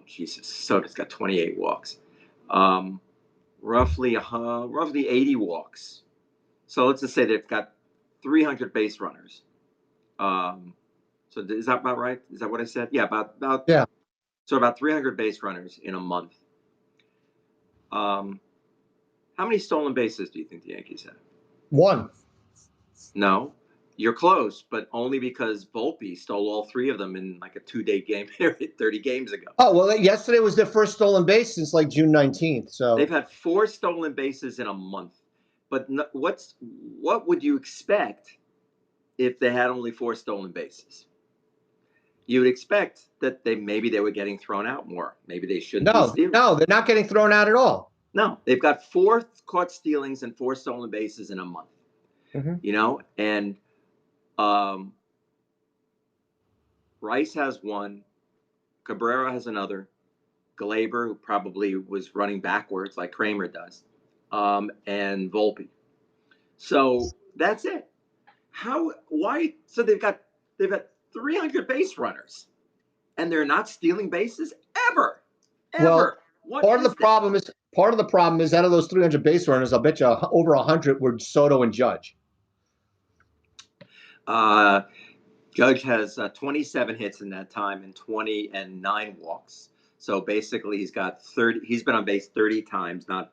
Jesus, Soto's got 28 walks. Roughly 80 walks. So let's just say they've got 300 base runners. So is that about right? Is that what I said? Yeah, about Yeah. so about 300 base runners in a month. How many stolen bases do you think the Yankees have? One. No, you're close, but only because Volpe stole all three of them in like a 2-day game period 30 games ago. Oh, well, yesterday was their first stolen base since like June 19th. They've So had 4 stolen bases in a month. But what would you expect if they had only 4 stolen bases? You would expect that maybe they were getting thrown out more. Maybe they shouldn't be stealing. no, they're not getting thrown out at all. No, they've got 4 caught stealings and 4 stolen bases in a month. Mm-hmm. And Rice has one, Cabrera has another, Glaber, who probably was running backwards like Kramer does, and Volpe. So that's it. Why? So they've got 300 base runners, and they're not stealing bases ever. Well, What part of is the that? problem is out of those 300 base runners, I'll bet you over 100 were Soto and Judge. Judge has 27 hits in that time and 9 walks. So basically, he's got 30. He's been on base 30 times, not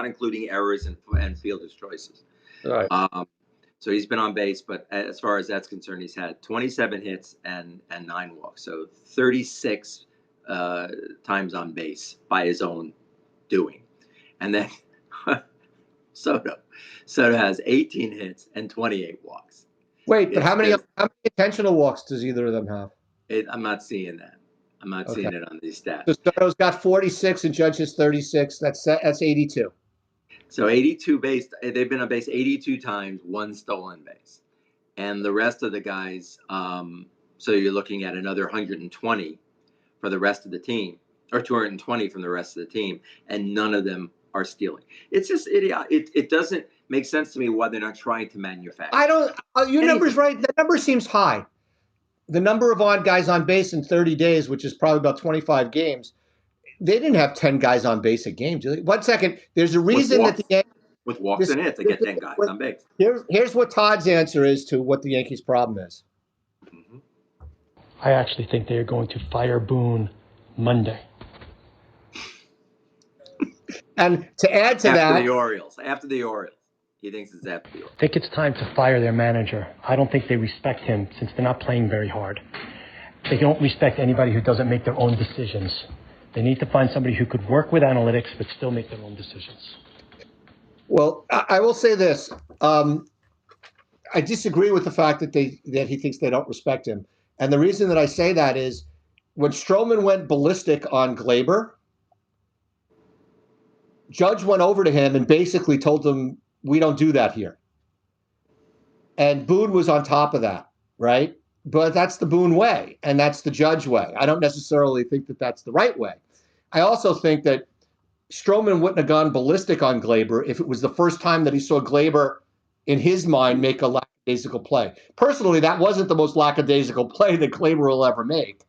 including errors and fielder's choices. All right. So he's been on base, but as far as that's concerned, he's had 27 hits and 9 walks. So 36 times on base by his own doing. And then Soto has 18 hits and 28 walks. Wait, but how many intentional walks does either of them have? I'm not seeing that. I'm not seeing it on these stats. So Soto's got 46 and Judge has 36. That's 82. So 82 base. They've been on base 82 times, 1 stolen base, and the rest of the guys. So you're looking at another 120 for the rest of the team, or 220 from the rest of the team, and none of them are stealing. It's just idiotic. It doesn't make sense to me why they're not trying to manufacture. I don't. Your number's right. The number seems high. The number of guys on base in 30 days, which is probably about 25 games, they didn't have 10 guys on base a game. 1 second. There's a reason that the Yankees. With walks and hits, they get 10 guys on base. Here's what Todd's answer is to what the Yankees' problem is. Mm-hmm. I actually think they are going to fire Boone Monday. And to add to after the Orioles. He thinks it's after the Orioles. I think it's time to fire their manager. I don't think they respect him since they're not playing very hard. They don't respect anybody who doesn't make their own decisions. They need to find somebody who could work with analytics but still make their own decisions. Well, I will say this. I disagree with the fact that he thinks they don't respect him. And the reason that I say that is when Stroman went ballistic on Glaber, Judge went over to him and basically told him we don't do that here. And Boone was on top of that, right? But that's the Boone way, and that's the Judge way. I don't necessarily think that that's the right way. I also think that Stroman wouldn't have gone ballistic on Glaber if it was the first time that he saw Glaber, in his mind, make a lackadaisical play. Personally, that wasn't the most lackadaisical play that Glaber will ever make,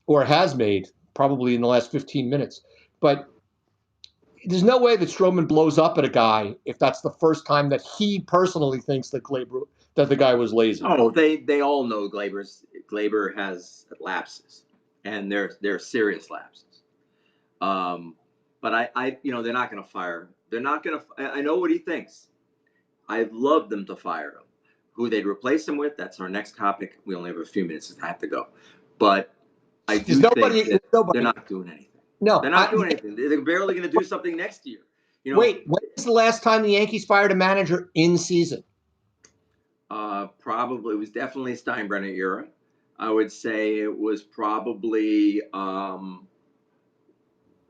or has made, probably in the last 15 minutes. But there's no way that Stroman blows up at a guy if that's the first time that he personally thinks that the guy was lazy. Oh, they all know Glaber has lapses, and they're serious lapses. But I they're not going to fire. They're not going to. I know what he thinks. I'd love them to fire him. Who they'd replace him with? That's our next topic. We only have a few minutes. I have to go, but I do think that they're not doing anything. No, they're not doing anything. They're barely going to do something next year. Wait, when was the last time the Yankees fired a manager in season? Probably, it was definitely Steinbrenner era. I would say it was probably,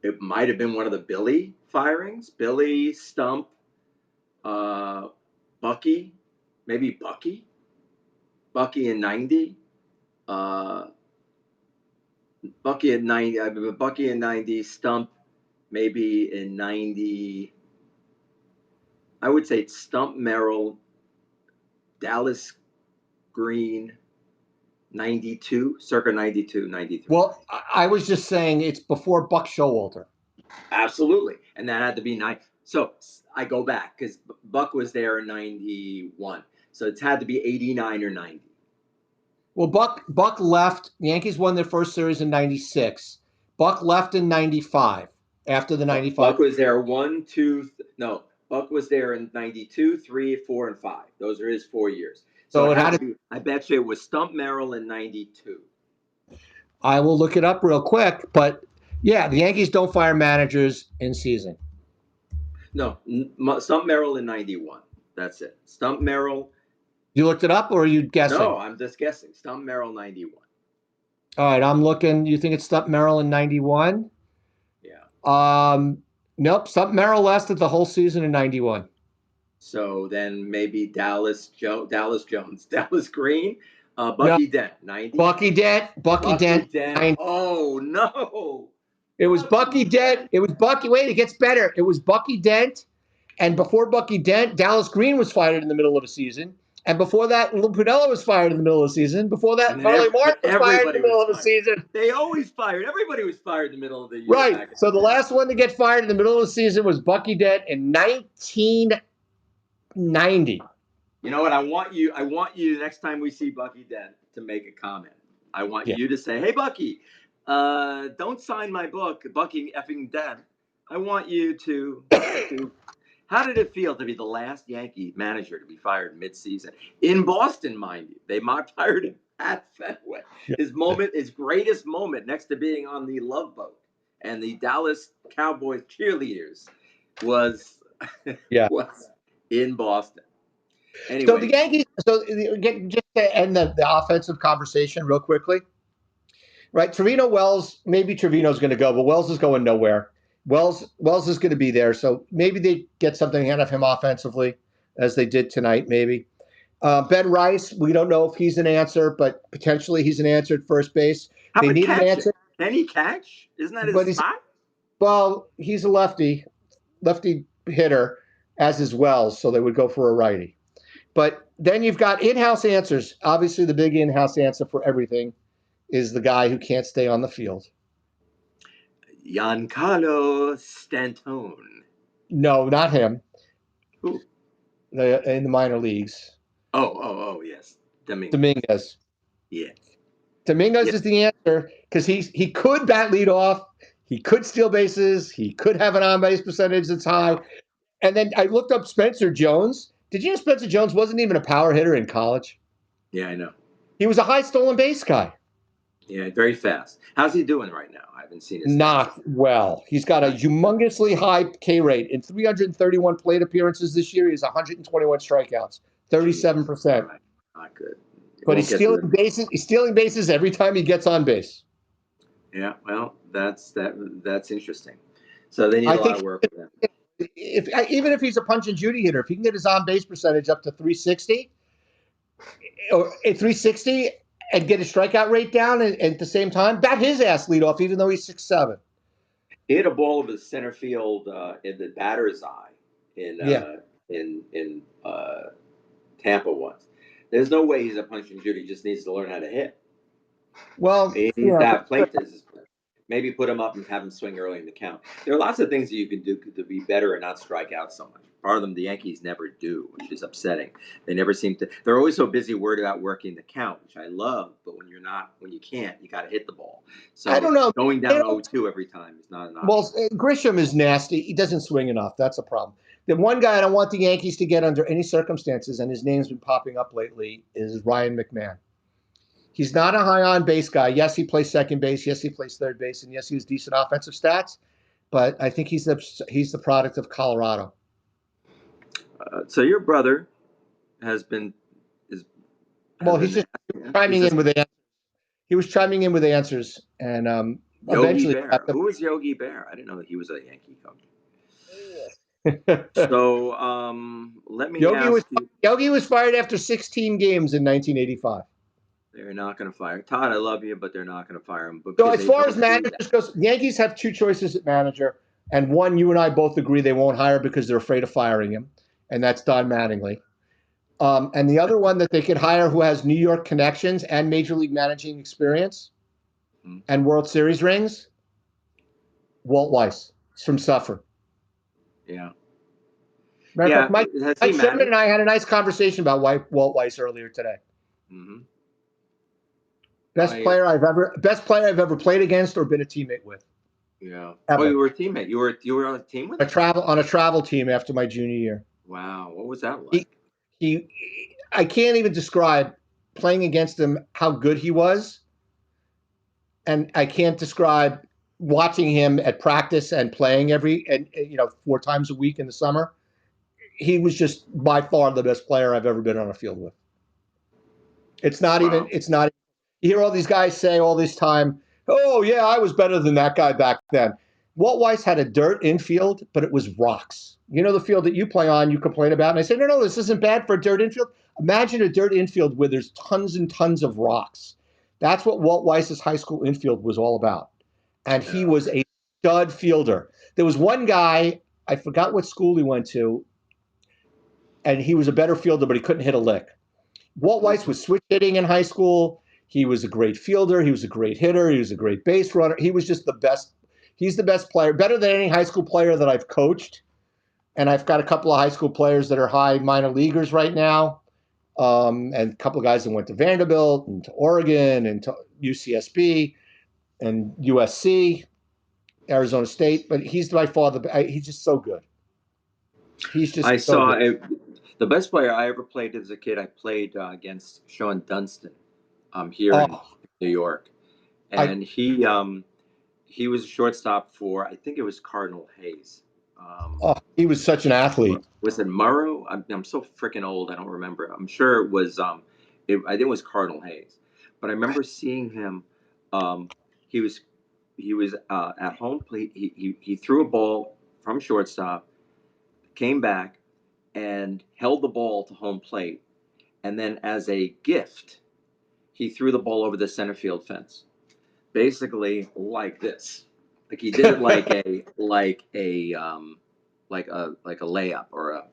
it might have been one of the Billy firings. Billy, Stump, Bucky, maybe Bucky. Bucky in 90. Bucky in 90, Stump maybe in 90. I would say Stump, Merrill, Dallas Green, 92, circa 92, 93. Well, I was just saying it's before Buck Showalter. Absolutely. And that had to be nine. So I go back because Buck was there in 91. So it's had to be 89 or 90. Well, Buck left. The Yankees won their first series in 96. Buck left in 95 after the 95. Buck was there Buck was there in 92, 3, 4, and 5. Those are his 4 years. So it had to be, I bet you it was Stump Merrill in 92. I will look it up real quick. But yeah, the Yankees don't fire managers in season. No, Stump Merrill in 91. That's it. Stump Merrill. You looked it up, or are you guessing? No, I'm just guessing. Stump Merrill 91. All right, I'm looking. You think it's Stump Merrill in 91? Yeah. Nope. Stump Merrill lasted the whole season in 91. So then maybe Dallas Jones, Dallas Green, Bucky Dent, 90. Bucky Dent. 90. Oh no! It was Bucky Dent. It was Bucky. Wait, it gets better. It was Bucky Dent, and before Bucky Dent, Dallas Green was fired in the middle of the season. And before that, Lou Piniella was fired in the middle of the season. Before that, Marley Martin was fired in the middle of the season. They always fired. Everybody was fired in the middle of the year. Right. So the last one to get fired in the middle of the season was Bucky Dent in 1990. You know what? I want you next time we see Bucky Dent to make a comment. I want you to say, "Hey, Bucky, don't sign my book, Bucky effing Dent." I want you to how did it feel to be the last Yankee manager to be fired mid-season in Boston, mind you? They fired him at Fenway. His greatest moment, next to being on the Love Boat and the Dallas Cowboys cheerleaders, was in Boston. Anyway, so the Yankees. So just to end the offensive conversation real quickly, right? Trevino, Wells. Maybe Trevino's going to go, but Wells is going nowhere. Wells is going to be there, so maybe they get something out of him offensively, as they did tonight. Maybe Ben Rice. We don't know if he's an answer, but potentially he's an answer at first base. They need an answer. Can he catch? Isn't that his spot? Well, he's a lefty hitter, as is Wells, so they would go for a righty. But then you've got in-house answers. Obviously, the big in-house answer for everything is the guy who can't stay on the field. Giancarlo Stanton. No, not him. Who? In the minor leagues. Oh, yes. Dominguez. Yes. Dominguez is the answer because he could bat lead off. He could steal bases. He could have an on-base percentage that's high. And then I looked up Spencer Jones. Did you know Spencer Jones wasn't even a power hitter in college? Yeah, I know. He was a high stolen base guy. Yeah, very fast. How's he doing right now? I haven't seen his. Not well. He's got a humongously high K rate. In 331 plate appearances this year, he has 121 strikeouts, 37%. Not good. But he's stealing bases. He's stealing bases every time he gets on base. Yeah, well, that's interesting. So they need a lot of work with him. Even if he's a punch and Judy hitter, if he can get his on base percentage up to 360 or 360 and get his strikeout rate down, and at the same time, bat his ass lead off, even though he's 6'7". He hit a ball of his center field in the batter's eye in Yeah. Tampa once. There's no way he's a punch and Judy. He just needs to learn how to hit. Well, He needs to have plate discipline. Maybe put him up and have him swing early in the count. There are lots of things that you can do to be better and not strike out so much. Part of them the Yankees never do, which is upsetting. They never seem to. They're always so busy worried about working the count, which I love. But when you can't, you got to hit the ball. So I don't know. going down 0-2 every time is not an option. Well, Grisham is nasty. He doesn't swing enough. That's a problem. The one guy I don't want the Yankees to get under any circumstances, and his name's been popping up lately, is Ryan McMahon. He's not a high on base guy. Yes, he plays second base. Yes, he plays third base, and yes, he has decent offensive stats. But I think he's the product of Colorado. So your brother has been He's just chiming in with answers. He was chiming in with answers, and Yogi eventually. Bear. Who was Yogi Bear? I didn't know that he was a Yankee coach. So let me ask you. Yogi was fired after 16 games in 1985. They're not going to fire Todd. I love you, but they're not going to fire him. So as far as managers goes, the Yankees have two choices at manager, and one you and I both agree they won't hire because they're afraid of firing him, and that's Don Mattingly. And the other one that they could hire who has New York connections and Major League managing experience and World Series rings, Walt Weiss. He's from Suffolk. Yeah. Mike Sherman and I had a nice conversation about Walt Weiss earlier today. Mm-hmm. Best player I've ever played against or been a teammate with. Yeah. Ever. Oh, you were a teammate. You were on a team with him? On a travel team after my junior year. Wow. What was that like? I can't even describe playing against him how good he was. And I can't describe watching him at practice and playing 4 times a week in the summer. He was just by far the best player I've ever been on a field with. It's not. You hear all these guys say all this time, oh, yeah, I was better than that guy back then. Walt Weiss had a dirt infield, but it was rocks. You know the field that you play on, you complain about. And I say, no, this isn't bad for a dirt infield. Imagine a dirt infield where there's tons and tons of rocks. That's what Walt Weiss's high school infield was all about. And he was a stud fielder. There was one guy, I forgot what school he went to, and he was a better fielder, but he couldn't hit a lick. Walt Weiss was switch hitting in high school. He was a great fielder. He was a great hitter. He was a great base runner. He was just the best. He's the best player, better than any high school player that I've coached. And I've got a couple of high school players that are high minor leaguers right now. And a couple of guys that went to Vanderbilt and to Oregon and to UCSB and USC, Arizona State. But he's by far he's just so good. He's just the best player I ever played as a kid. I played against Sean Dunston here in New York. And he was a shortstop for, I think it was Cardinal Hayes. He was such an athlete. Was it Murrow? I'm so freaking old. I don't remember. I'm sure it was. I think it was Cardinal Hayes. But I remember seeing him. He was at home plate. He threw a ball from shortstop, came back, and held the ball to home plate, and then as a gift, he threw the ball over the center field fence, basically like this. Like he did it like a layup or a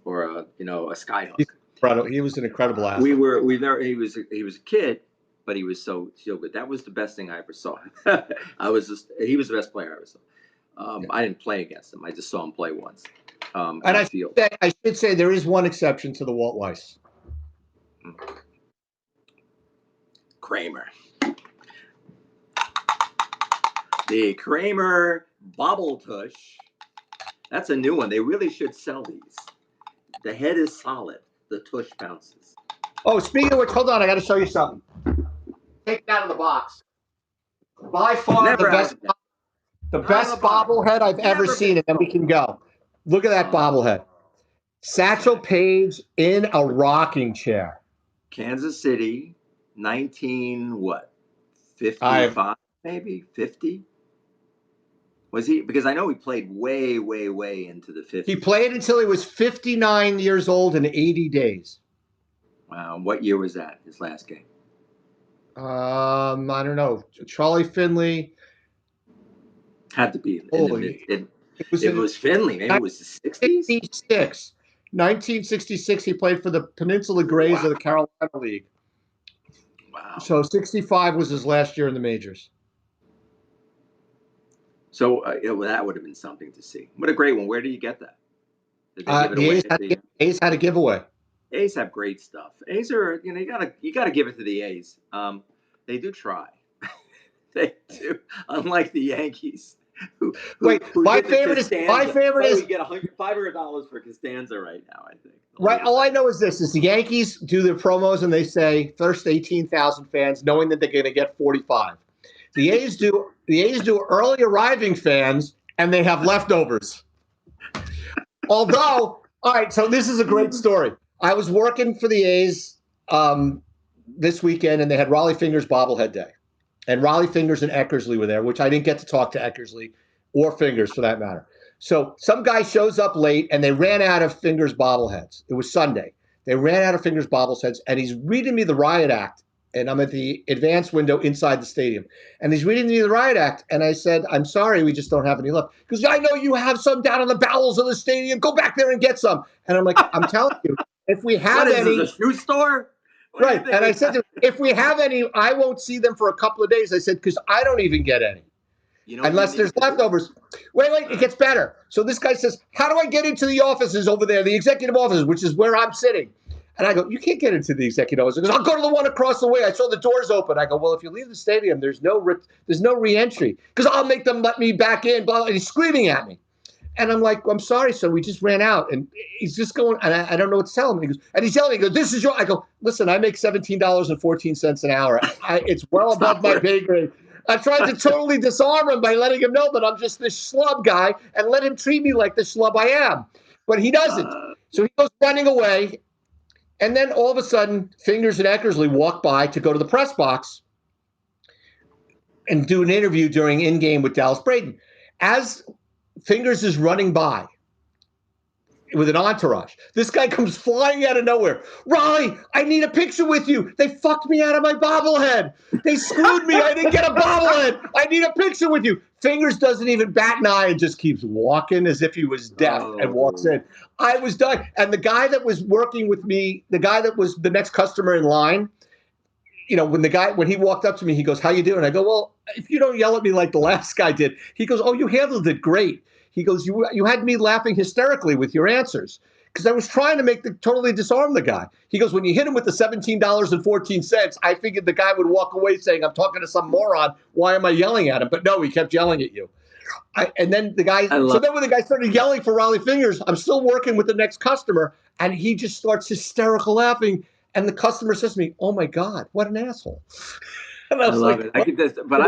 sky hook. He was an incredible athlete. He was a kid, but he was so good. That was the best thing I ever saw. He was the best player I ever saw. I didn't play against him. I just saw him play once. And I should say there is one exception to the Walt Weiss. Kramer. The Kramer Bobble Tush. That's a new one. They really should sell these. The head is solid. The tush bounces. Oh, speaking of which, hold on. I got to show you something. Take it out of the box. By far the best bobblehead I've ever seen, and then we can go. Look at that bobblehead. Satchel Paige in a rocking chair. Kansas City, 55, maybe 50. Was he? Because I know he played way, way, way into the 50s. He played until he was 59 years old and 80 days. Wow. What year was that? His last game? I don't know. Charlie Finley. Had to be in the mid. Was If it was Finley, maybe it was the 60s. 1966, he played for the Peninsula Grays of the Carolina League. Wow. So 65 was his last year in the majors. So that would have been something to see. What a great one. Where do you get that? Did they give it away? A's had a giveaway. A's have great stuff. A's are, you gotta give it to the A's. They do try. They do. Unlike the Yankees. My favorite is we get $500 for Costanza right now, I think. Right. All I know is this: is the Yankees do their promos and they say first 18,000 fans, knowing that they're going to get 45. The A's do early arriving fans, and they have leftovers. Although, all right, so this is a great story. I was working for the A's this weekend, and they had Raleigh Fingers bobblehead day, and Raleigh Fingers and Eckersley were there, which I didn't get to talk to Eckersley or Fingers for that matter. So some guy shows up late, and they ran out of Fingers bobbleheads. It was Sunday. They ran out of Fingers bobbleheads, and he's reading me the Riot Act, and I'm at the advance window inside the stadium. And he's reading me the Riot Act, and I said, I'm sorry, we just don't have any left. Because I know you have some down in the bowels of the stadium. Go back there and get some. And I'm like, I'm telling you, if we have any. What is this, a shoe store? Right. And I said to him, if we have any, I won't see them for a couple of days. I said, because I don't even get any. Unless there's leftovers. Wait, it gets better. So this guy says, how do I get into the offices over there, the executive offices, which is where I'm sitting? And I go, you can't get into the executive office. He goes, I'll go to the one across the way. I saw the doors open. I go, well, if you leave the stadium, there's no re-entry because I'll make them let me back in. Blah, blah. And he's screaming at me. And I'm like, I'm sorry, sir. We just ran out. And he's just going, and I don't know what to tell him. And he's yelling. He goes, this is your. I go, listen, I make $17.14 an hour. It's well above my pay grade. I tried to totally disarm him by letting him know that I'm just this schlub guy and let him treat me like the schlub I am. But he doesn't. So he goes running away. And then all of a sudden, Fingers and Eckersley walk by to go to the press box and do an interview during in-game with Dallas Braden. As Fingers is running by with an entourage, this guy comes flying out of nowhere. Raleigh, I need a picture with you. They fucked me out of my bobblehead. They screwed me. I didn't get a bobblehead. I need a picture with you. Fingers doesn't even bat an eye and just keeps walking as if he was deaf and walks in. I was done. And the guy that was working with me, the guy that was the next customer in line, when he walked up to me, he goes, how you doing? I go, well, if you don't yell at me like the last guy did. He goes, oh, you handled it great. He goes, you had me laughing hysterically with your answers because I was trying to totally disarm the guy. He goes, when you hit him with the $17.14, I figured the guy would walk away saying, I'm talking to some moron. Why am I yelling at him? But no, he kept yelling at you. And then the guy, when the guy started yelling for Raleigh Fingers, I'm still working with the next customer, and he just starts hysterical laughing. And the customer says to me, oh my God, what an asshole. And I love it. I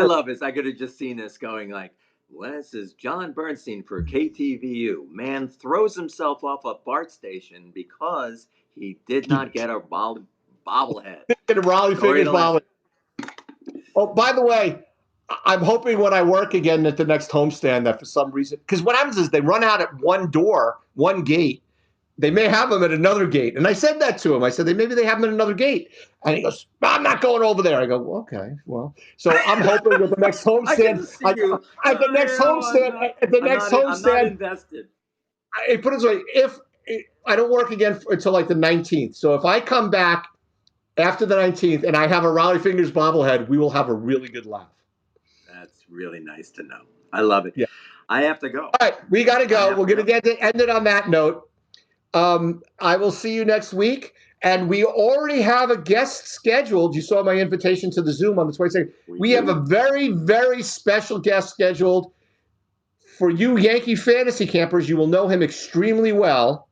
love this. I could have just seen this going like, this is John Bernstein for KTVU. Man throws himself off a BART station because he did not get a bobblehead. Get a Raleigh Fingers bobblehead. Oh, by the way, I'm hoping when I work again at the next homestand that for some reason, because what happens is they run out at one door, one gate. They may have them at another gate. And I said that to him. I said, maybe they have them at another gate. And he goes, I'm not going over there. I go, well, okay, well. So I'm hoping with the next homestand. At the next homestand. I'm not invested. I put it this way, if I don't work again until like the 19th. So if I come back after the 19th and I have a Raleigh Fingers bobblehead, we will have a really good laugh. That's really nice to know. I love it. Yeah. I have to go. All right, we got to go. We're going to end it on that note. I will see you next week. And we already have a guest scheduled. You saw my invitation to the Zoom on the 22nd. We have a very, very special guest scheduled for you Yankee fantasy campers. You will know him extremely well.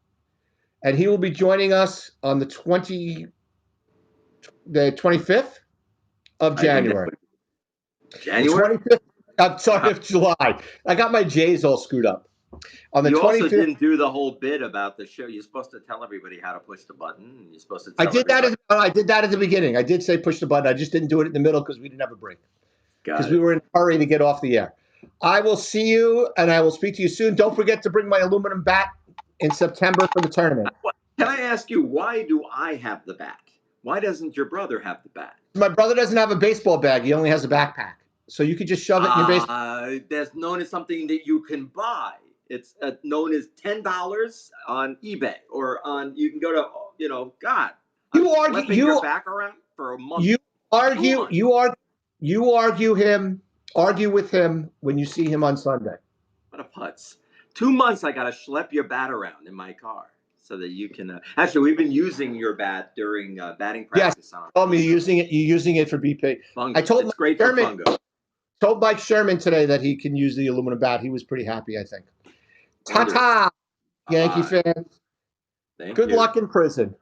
And he will be joining us on the 25th of January. January? 25th, I'm sorry, of July. I got my J's all screwed up. On the you 25th, also didn't do the whole bit about the show. You're supposed to tell everybody how to push the button. And you're supposed to. I did that at the beginning. I did say push the button. I just didn't do it in the middle because we didn't have a break. Because we were in a hurry to get off the air. I will see you, and I will speak to you soon. Don't forget to bring my aluminum bat in September for the tournament. Can I ask you, why do I have the bat? Why doesn't your brother have the bat? My brother doesn't have a baseball bag. He only has a backpack. So you could just shove it in your baseball. That's known as something that you can buy. It's known as $10 on eBay, or on, you can go to, God. You I'm argue, schlepping your back around for a month. argue with him when you see him on Sunday. What a putz. 2 months I got to schlep your bat around in my car so that you can. Actually, we've been using your bat during batting practice. Yes, told me you're using it for BP. Fungo. I told it's great for fungo. Told Mike Sherman today that he can use the aluminum bat. He was pretty happy, I think. Ta-ta, Yankee fans. Thank Good you. luck in prison.